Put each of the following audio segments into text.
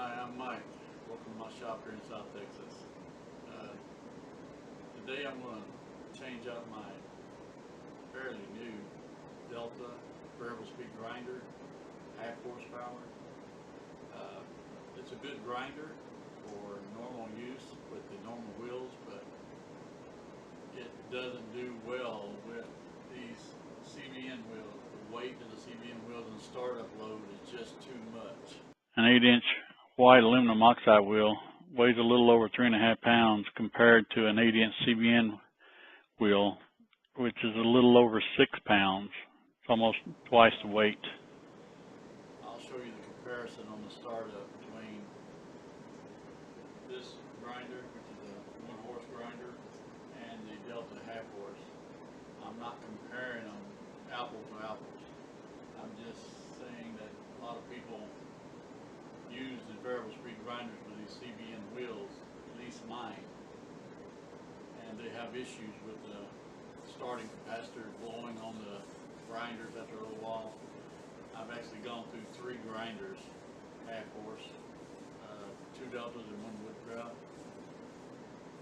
Hi, I'm Mike. Welcome to my shop here in South Texas. Today I'm going to change out my fairly new Delta variable speed grinder, half horsepower. It's a good grinder for normal use with the normal wheels, but it doesn't do well with these CBN wheels. The weight of the CBN wheels and startup load is just too much. An 8-inch white aluminum oxide wheel weighs a little over 3.5 pounds compared to an 8-inch CBN wheel, which is a little over 6 pounds. It's almost twice the weight. I'll show you the comparison on the startup between this grinder, which is a 1-horse grinder, and the Delta half horse. I'm not comparing them apples to apples. I'm just saying that a lot of people use the variable speed grinders with these CBN wheels, at least mine, and they have issues with the starting capacitor blowing on the grinders after a little while. I've actually gone through 3 grinders, half horse, 2 Deltas and 1 Woodturning,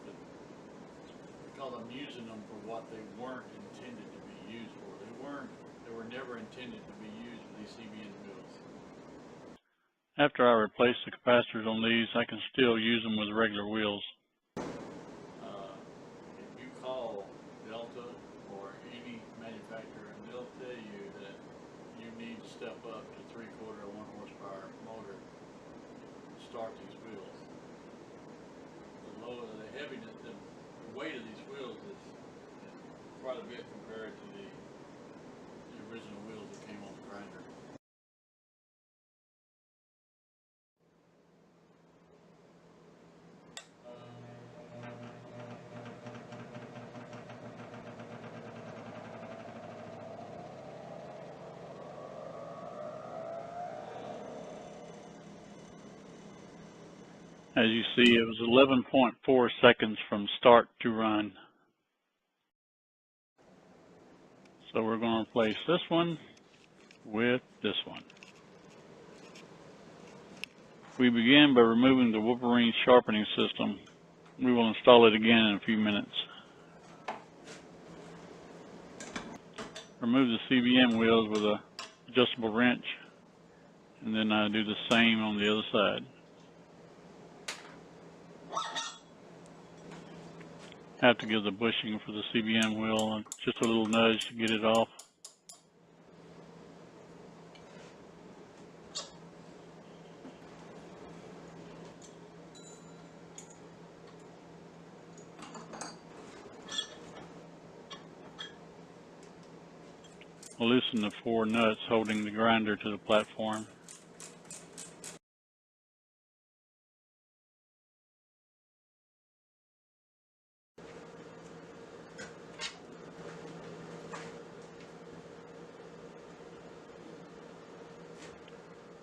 but because I'm using them for what they weren't intended to be used for. They were never intended to be used with these CBN wheels. After I replace the capacitors on these, I can still use them with regular wheels. If you call Delta or any manufacturer, and they'll tell you that you need to step up to 3/4 or 1 horsepower motor to start these wheels. The heaviness, the weight of these wheels is quite a bit compared to the original wheels that came on the grinder. As you see, it was 11.4 seconds from start to run. So we're going to replace this one with this one. We begin by removing the Wolverine sharpening system. We will install it again in a few minutes. Remove the CBN wheels with an adjustable wrench, and then I do the same on the other side. I have to give the bushing for the CBN wheel just a little nudge to get it off. I'll loosen the 4 nuts holding the grinder to the platform.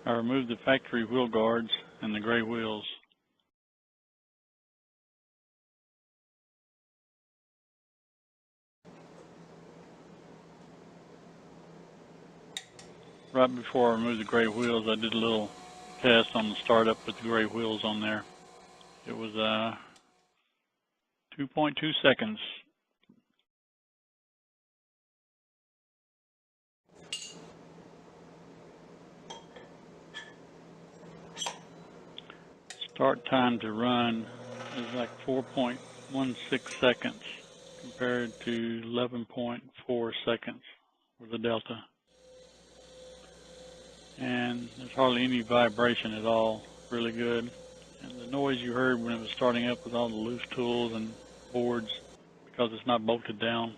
I removed the factory wheel guards and the gray wheels. Right before I removed the gray wheels, I did a little test on the startup with the gray wheels on there. It was 2.2 seconds. Start time to run is like 4.16 seconds compared to 11.4 seconds for the Delta. And there's hardly any vibration at all, really good. And the noise you heard when it was starting up with all the loose tools and boards, because it's not bolted down.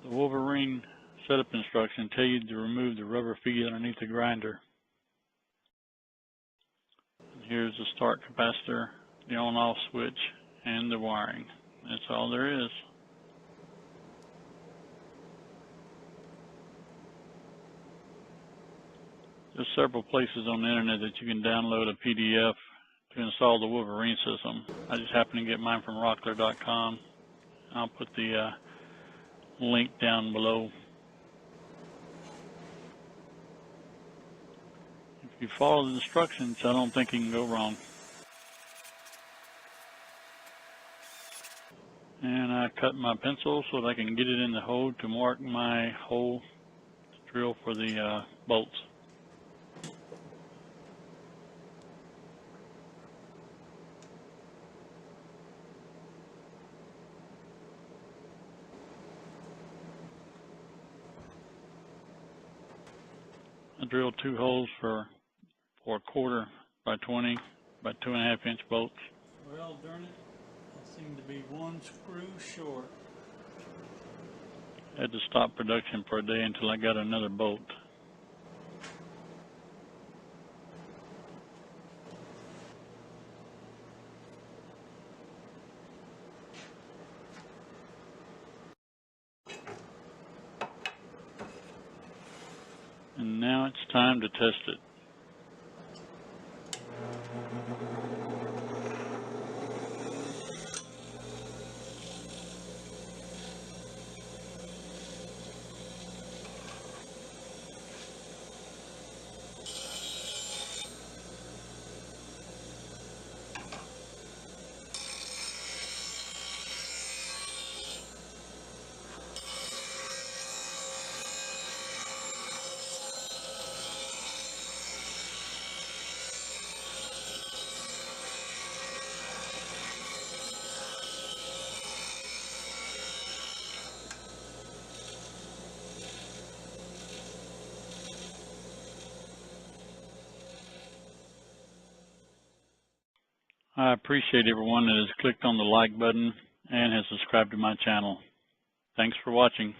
The Wolverine Setup Instructions tell you to remove the rubber feet underneath the grinder. Here's the start capacitor, the on-off switch, and the wiring. That's all there is. There's several places on the internet that you can download a PDF to install the Wolverine system. I just happened to get mine from rockler.com. I'll put the link down below. If If you follow the instructions, I don't think you can go wrong. And I cut my pencil so that I can get it in the hole to mark my hole to drill for the bolts. I drilled 2 holes for a 1/4 by 20 by 2.5 inch bolts. Well, darn it, I seem to be 1 screw short. I had to stop production for a day until I got another bolt. And now it's time to test it. I appreciate everyone that has clicked on the like button and has subscribed to my channel. Thanks for watching.